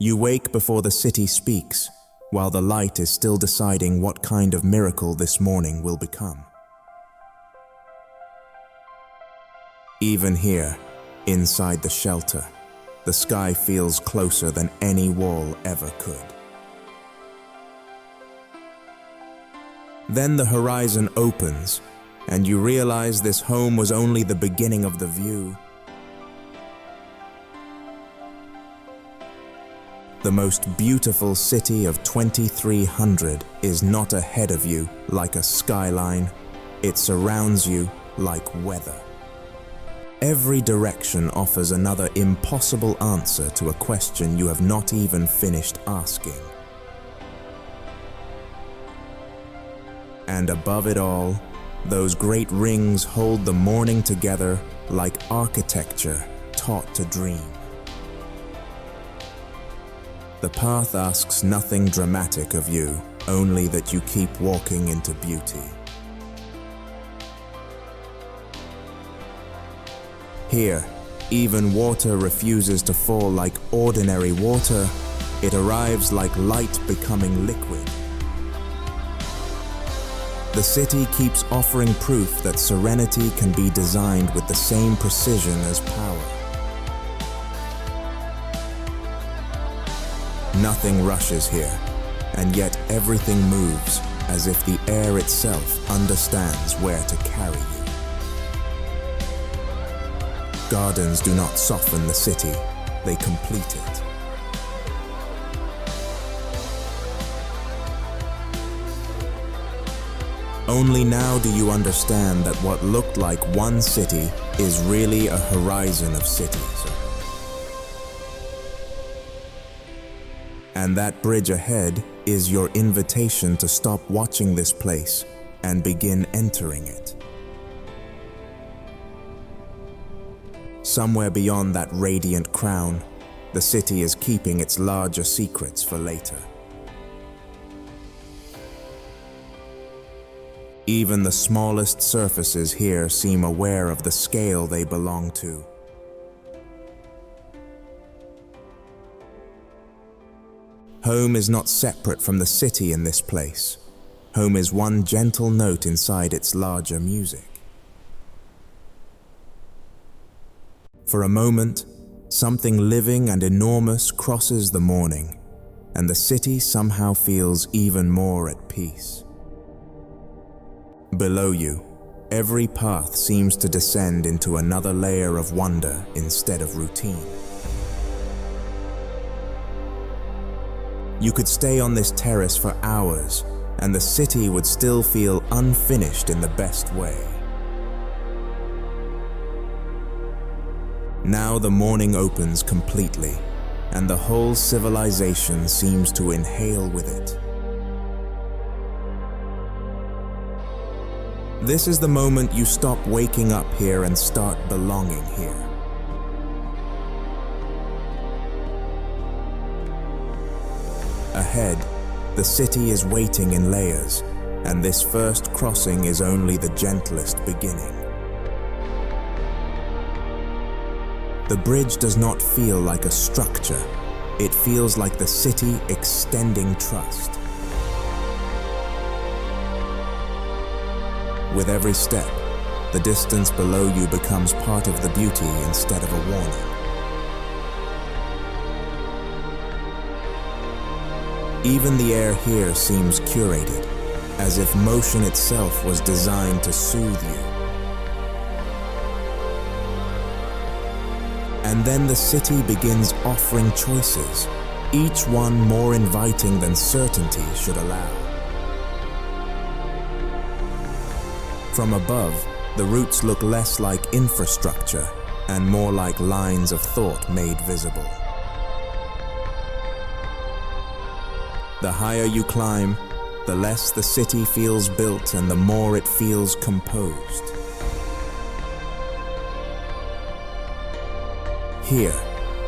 You wake before the city speaks, while the light is still deciding what kind of miracle this morning will become. Even here, inside the shelter, the sky feels closer than any wall ever could. Then the horizon opens, and you realize this home was only the beginning of the view. The most beautiful city of 2300 is not ahead of you like a skyline, it surrounds you like weather. Every direction offers another impossible answer to a question you have not even finished asking. And above it all, those great rings hold the morning together like architecture taught to dream. The path asks nothing dramatic of you, only that you keep walking into beauty. Here, even water refuses to fall like ordinary water, it arrives like light becoming liquid. The city keeps offering proof that serenity can be designed with the same precision as power. Nothing rushes here, and yet everything moves as if the air itself understands where to carry you. Gardens do not soften the city, they complete it. Only now do you understand that what looked like one city is really a horizon of cities. And that bridge ahead is your invitation to stop watching this place and begin entering it. Somewhere beyond that radiant crown, the city is keeping its larger secrets for later. Even the smallest surfaces here seem aware of the scale they belong to. Home is not separate from the city in this place. Home is one gentle note inside its larger music. For a moment, something living and enormous crosses the morning, and the city somehow feels even more at peace. Below you, every path seems to descend into another layer of wonder instead of routine. You could stay on this terrace for hours, and the city would still feel unfinished in the best way. Now the morning opens completely, and the whole civilization seems to inhale with it. This is the moment you stop waking up here and start belonging here. Ahead, the city is waiting in layers, and this first crossing is only the gentlest beginning. The bridge does not feel like a structure, it feels like the city extending trust. With every step, the distance below you becomes part of the beauty instead of a warning. Even the air here seems curated, as if motion itself was designed to soothe you. And then the city begins offering choices, each one more inviting than certainty should allow. From above, the routes look less like infrastructure and more like lines of thought made visible. The higher you climb, the less the city feels built and the more it feels composed. Here,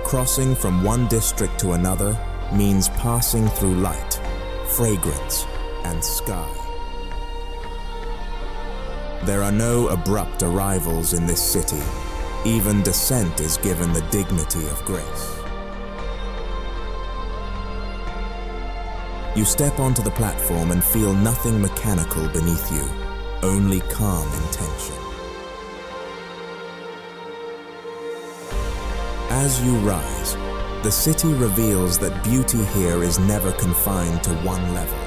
crossing from one district to another means passing through light, fragrance, and sky. There are no abrupt arrivals in this city. Even descent is given the dignity of grace. You step onto the platform and feel nothing mechanical beneath you, only calm intention. As you rise, the city reveals that beauty here is never confined to one level.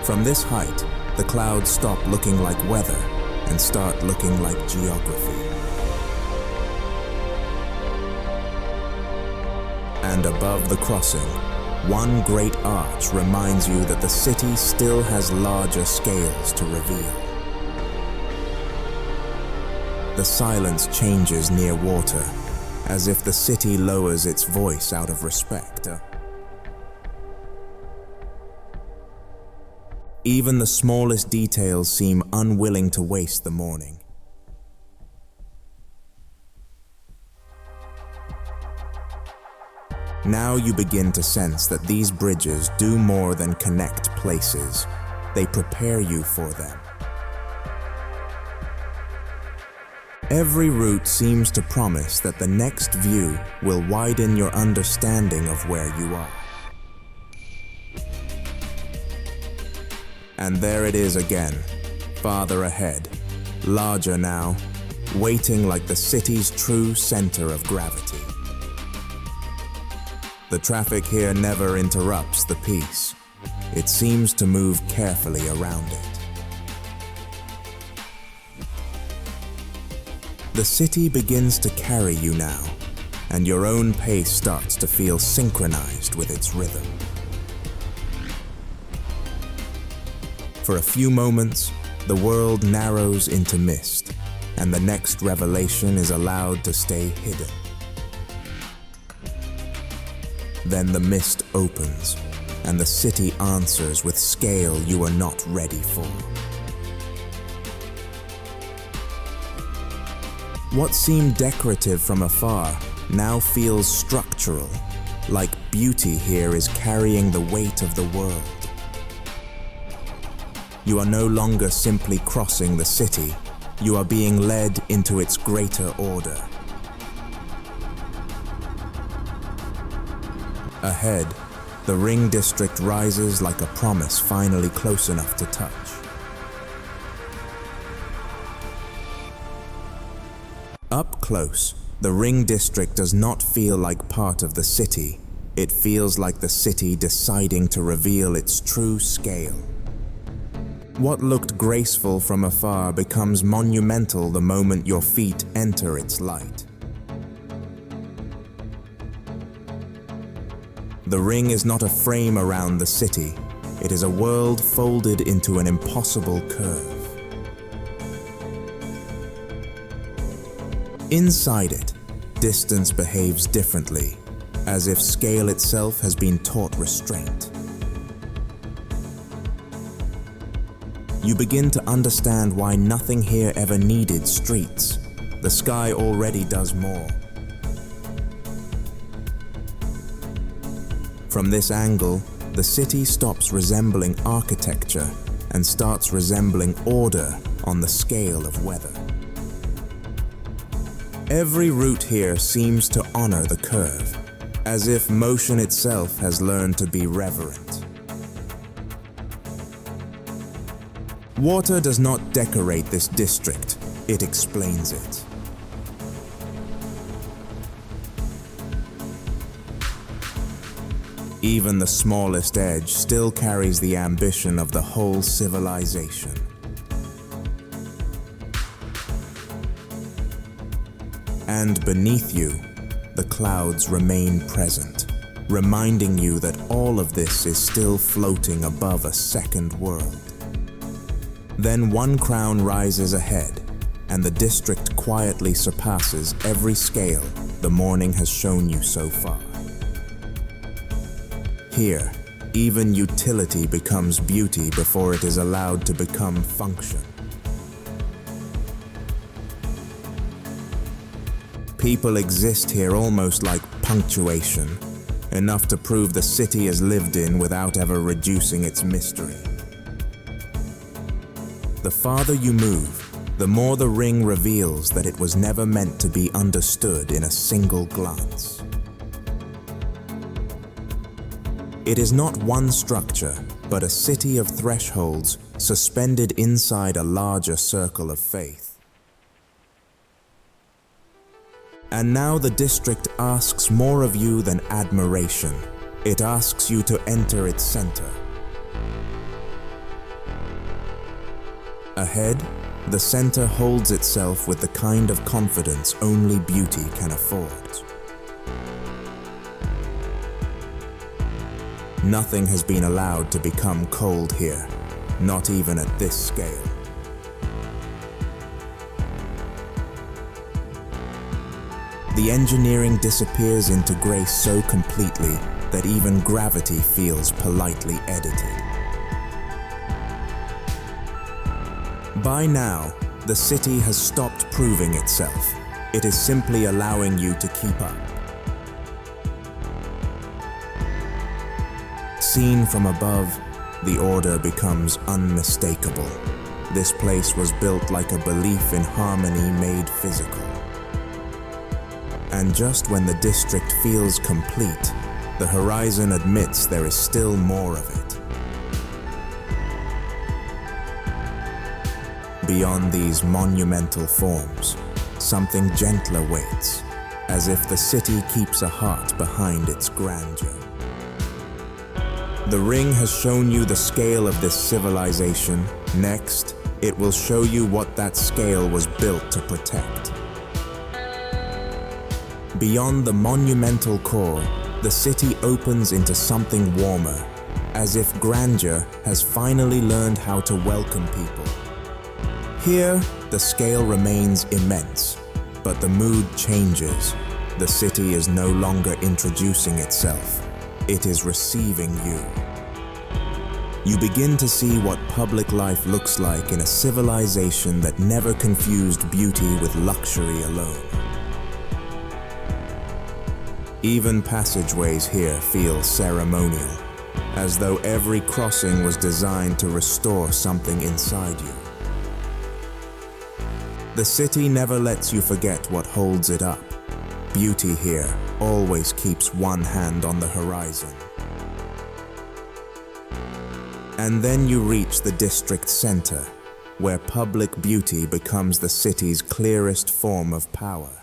From this height, the clouds stop looking like weather and start looking like geography. And above the crossing, one great arch reminds you that the city still has larger scales to reveal. The silence changes near water, as if the city lowers its voice out of respect. Even the smallest details seem unwilling to waste the morning. Now you begin to sense that these bridges do more than connect places. They prepare you for them. Every route seems to promise that the next view will widen your understanding of where you are. And there it is again, farther ahead, larger now, waiting like the city's true center of gravity. The traffic here never interrupts the peace. It seems to move carefully around it. The city begins to carry you now, and your own pace starts to feel synchronized with its rhythm. For a few moments, the world narrows into mist, and the next revelation is allowed to stay hidden. Then the mist opens, and the city answers with scale you are not ready for. What seemed decorative from afar now feels structural, like beauty here is carrying the weight of the world. You are no longer simply crossing the city, you are being led into its greater order. Ahead, the Ring District rises like a promise finally close enough to touch. Up close, the Ring District does not feel like part of the city. It feels like the city deciding to reveal its true scale. What looked graceful from afar becomes monumental the moment your feet enter its light. The ring is not a frame around the city. It is a world folded into an impossible curve. Inside it, distance behaves differently, as if scale itself has been taught restraint. You begin to understand why nothing here ever needed streets. The sky already does more. From this angle, the city stops resembling architecture and starts resembling order on the scale of weather. Every route here seems to honor the curve, as if motion itself has learned to be reverent. Water does not decorate this district, it explains it. Even the smallest edge still carries the ambition of the whole civilization. And beneath you, the clouds remain present, reminding you that all of this is still floating above a second world. Then one crown rises ahead, and the district quietly surpasses every scale the morning has shown you so far. Here, even utility becomes beauty before it is allowed to become function. People exist here almost like punctuation, enough to prove the city is lived in without ever reducing its mystery. The farther you move, the more the ring reveals that it was never meant to be understood in a single glance. It is not one structure, but a city of thresholds suspended inside a larger circle of faith. And now the district asks more of you than admiration. It asks you to enter its center. Ahead, the center holds itself with the kind of confidence only beauty can afford. Nothing has been allowed to become cold here, not even at this scale. The engineering disappears into grace so completely that even gravity feels politely edited. By now, the city has stopped proving itself. It is simply allowing you to keep up. Seen from above, the order becomes unmistakable. This place was built like a belief in harmony made physical. And just when the district feels complete, the horizon admits there is still more of it. Beyond these monumental forms, something gentler waits, as if the city keeps a heart behind its grandeur. The ring has shown you the scale of this civilization. Next, it will show you what that scale was built to protect. Beyond the monumental core, the city opens into something warmer, as if grandeur has finally learned how to welcome people. Here, the scale remains immense, but the mood changes. The city is no longer introducing itself. It is receiving you. You begin to see what public life looks like in a civilization that never confused beauty with luxury alone. Even passageways here feel ceremonial, as though every crossing was designed to restore something inside you. The city never lets you forget what holds it up. Beauty here always keeps one hand on the horizon. And then you reach the district center, where public beauty becomes the city's clearest form of power.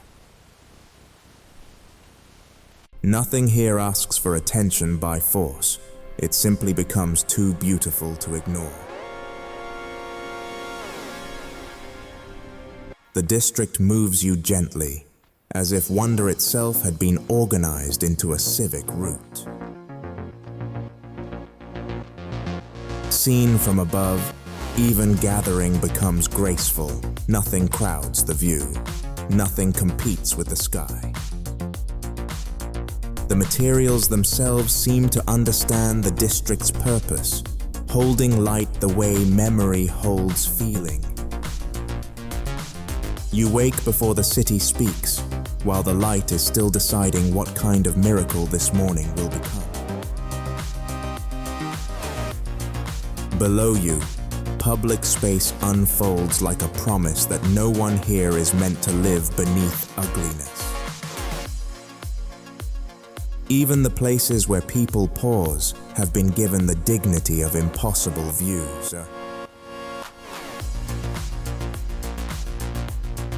Nothing here asks for attention by force. It simply becomes too beautiful to ignore. The district moves you gently, as if wonder itself had been organized into a civic route. Seen from above, even gathering becomes graceful. Nothing crowds the view. Nothing competes with the sky. The materials themselves seem to understand the district's purpose, holding light the way memory holds feeling. You wake before the city speaks, while the light is still deciding what kind of miracle this morning will become. Below you, public space unfolds like a promise that no one here is meant to live beneath ugliness. Even the places where people pause have been given the dignity of impossible views.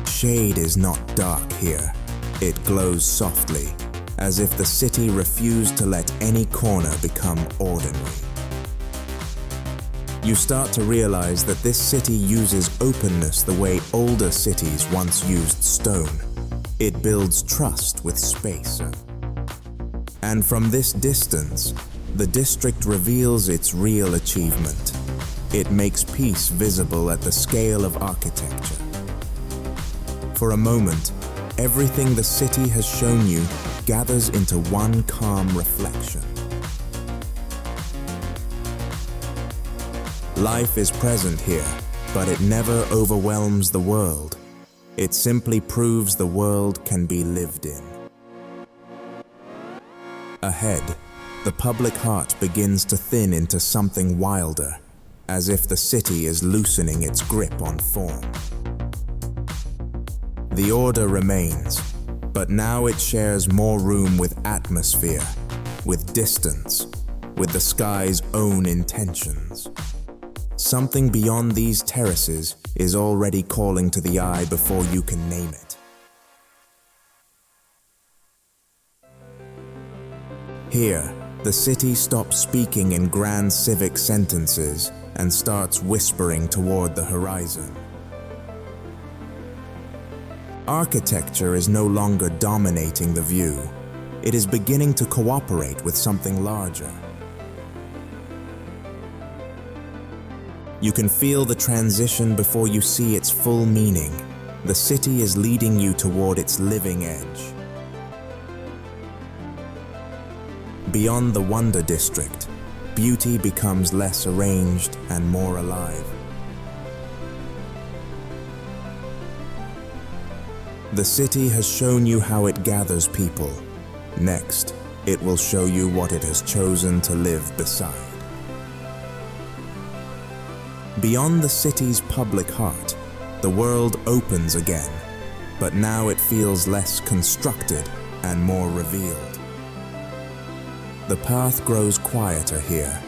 Shade is not dark here. It glows softly, as if the city refused to let any corner become ordinary. You start to realize that this city uses openness the way older cities once used stone. It builds trust with space. And from this distance, the district reveals its real achievement. It makes peace visible at the scale of architecture. For a moment, everything the city has shown you gathers into one calm reflection. Life is present here, but it never overwhelms the world. It simply proves the world can be lived in. Ahead, the public heart begins to thin into something wilder, as if the city is loosening its grip on form. The order remains, but now it shares more room with atmosphere, with distance, with the sky's own intentions. Something beyond these terraces is already calling to the eye before you can name it. Here, the city stops speaking in grand civic sentences and starts whispering toward the horizon. Architecture is no longer dominating the view. It is beginning to cooperate with something larger. You can feel the transition before you see its full meaning. The city is leading you toward its living edge. Beyond the Wonder District, beauty becomes less arranged and more alive. The city has shown you how it gathers people. Next, it will show you what it has chosen to live beside. Beyond the city's public heart, the world opens again, but now it feels less constructed and more revealed. The path grows quieter here,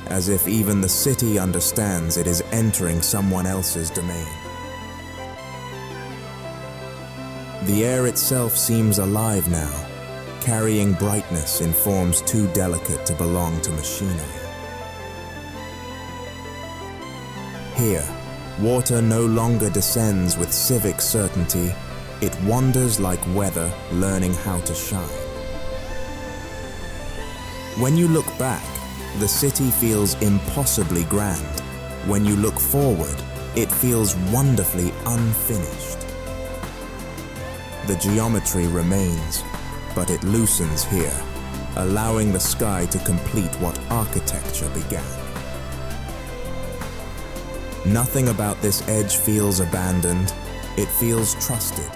as if even the city understands it is entering someone else's domain. The air itself seems alive now, carrying brightness in forms too delicate to belong to machinery. Here, water no longer descends with civic certainty, it wanders like weather learning how to shine. When you look back, the city feels impossibly grand. When you look forward, it feels wonderfully unfinished. The geometry remains, but it loosens here, allowing the sky to complete what architecture began. Nothing about this edge feels abandoned, it feels trusted.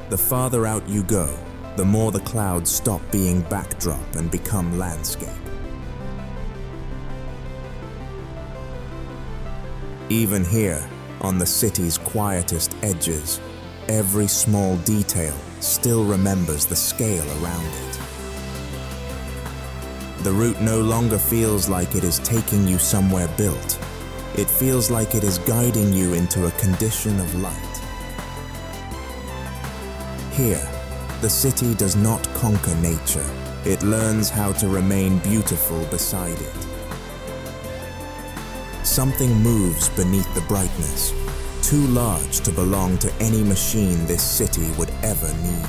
The farther out you go, the more the clouds stop being backdrop and become landscape. Even here, on the city's quietest edges, every small detail still remembers the scale around it. The route no longer feels like it is taking you somewhere built. It feels like it is guiding you into a condition of light. Here, the city does not conquer nature. It learns how to remain beautiful beside it. Something moves beneath the brightness, too large to belong to any machine this city would ever need.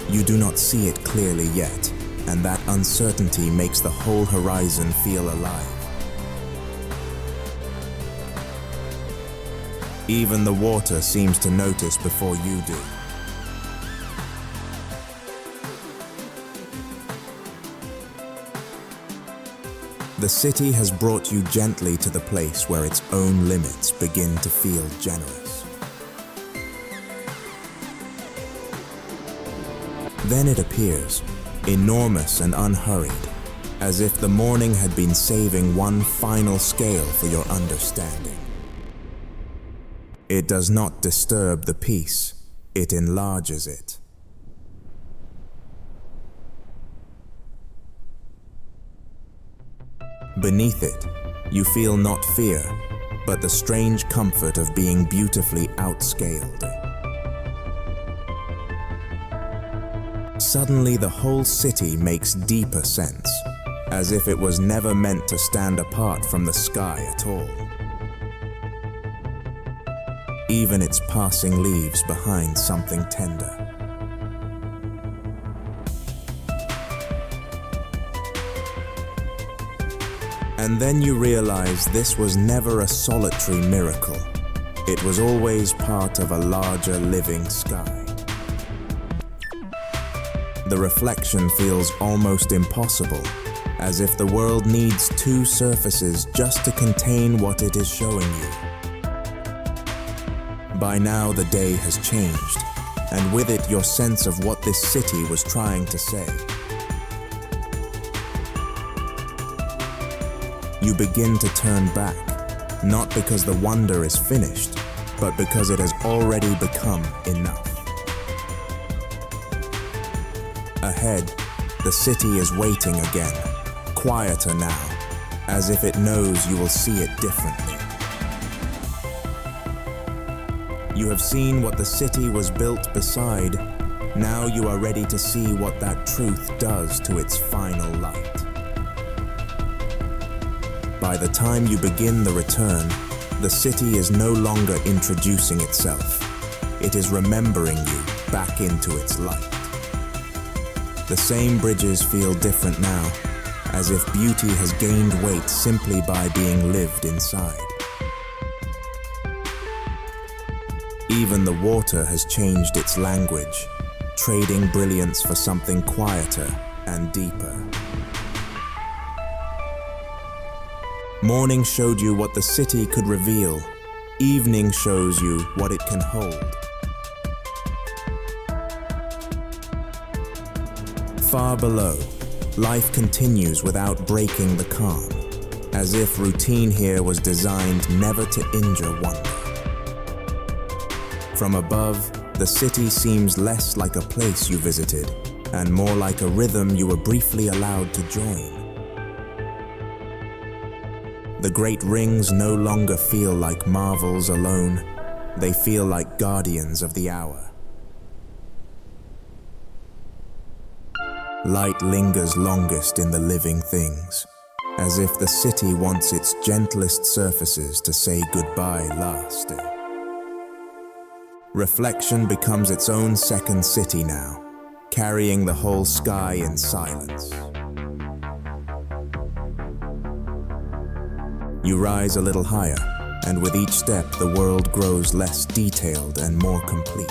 You do not see it clearly yet, and that uncertainty makes the whole horizon feel alive. Even the water seems to notice before you do. The city has brought you gently to the place where its own limits begin to feel generous. Then it appears, enormous and unhurried, as if the morning had been saving one final scale for your understanding. It does not disturb the peace, it enlarges it. Beneath it, you feel not fear, but the strange comfort of being beautifully outscaled. Suddenly, the whole city makes deeper sense, as if it was never meant to stand apart from the sky at all. Even its passing leaves behind something tender. And then you realize this was never a solitary miracle. It was always part of a larger living sky. The reflection feels almost impossible, as if the world needs two surfaces just to contain what it is showing you. By now the day has changed, and with it your sense of what this city was trying to say. You begin to turn back, not because the wonder is finished, but because it has already become enough. Ahead, the city is waiting again, quieter now, as if it knows you will see it differently. You have seen what the city was built beside. Now you are ready to see what that truth does to its final light. By the time you begin the return, the city is no longer introducing itself. It is remembering you back into its light. The same bridges feel different now, as if beauty has gained weight simply by being lived inside. Even the water has changed its language, trading brilliance for something quieter and deeper. Morning showed you what the city could reveal. Evening shows you what it can hold. Far below, life continues without breaking the calm, as if routine here was designed never to injure wonder. From above, the city seems less like a place you visited, and more like a rhythm you were briefly allowed to join. The great rings no longer feel like marvels alone, they feel like guardians of the hour. Light lingers longest in the living things, as if the city wants its gentlest surfaces to say goodbye last. Reflection becomes its own second city now, carrying the whole sky in silence. You rise a little higher, and with each step the world grows less detailed and more complete.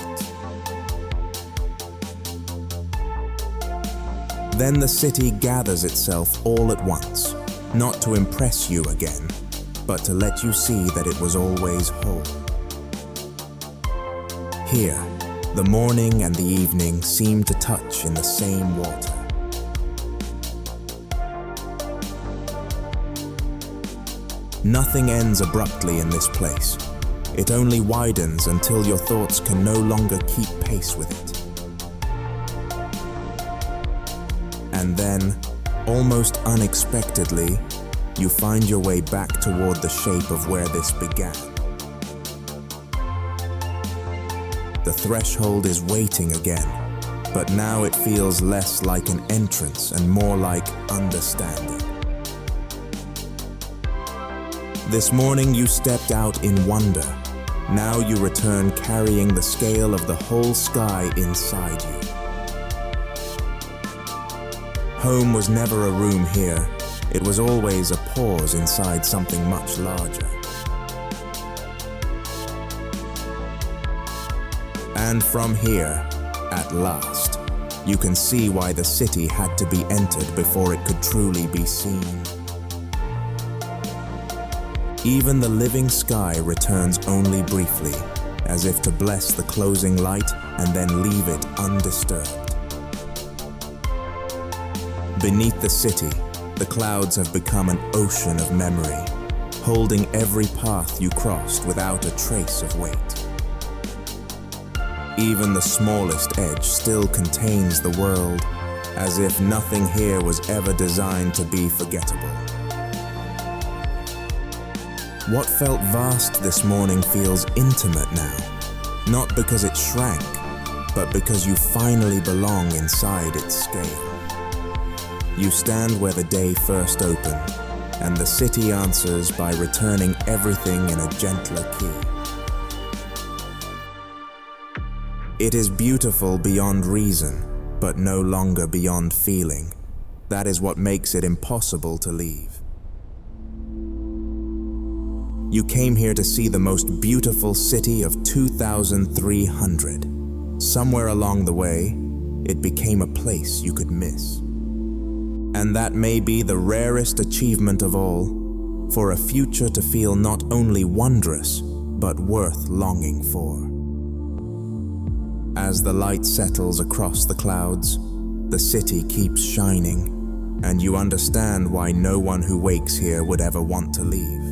Then the city gathers itself all at once, not to impress you again, but to let you see that it was always whole. Here, the morning and the evening seem to touch in the same water. Nothing ends abruptly in this place. It only widens until your thoughts can no longer keep pace with it. And then, almost unexpectedly, you find your way back toward the shape of where this began. The threshold is waiting again, but now it feels less like an entrance and more like understanding. This morning you stepped out in wonder. Now you return carrying the scale of the whole sky inside you. Home was never a room here. It was always a pause inside something much larger. And from here, at last, you can see why the city had to be entered before it could truly be seen. Even the living sky returns only briefly, as if to bless the closing light and then leave it undisturbed. Beneath the city, the clouds have become an ocean of memory, holding every path you crossed without a trace of weight. Even the smallest edge still contains the world, as if nothing here was ever designed to be forgettable. What felt vast this morning feels intimate now, not because it shrank, but because you finally belong inside its scale. You stand where the day first opened, and the city answers by returning everything in a gentler key. It is beautiful beyond reason, but no longer beyond feeling. That is what makes it impossible to leave. You came here to see the most beautiful city of 2,300. Somewhere along the way, it became a place you could miss. And that may be the rarest achievement of all, for a future to feel not only wondrous, but worth longing for. As the light settles across the clouds, the city keeps shining, and you understand why no one who wakes here would ever want to leave.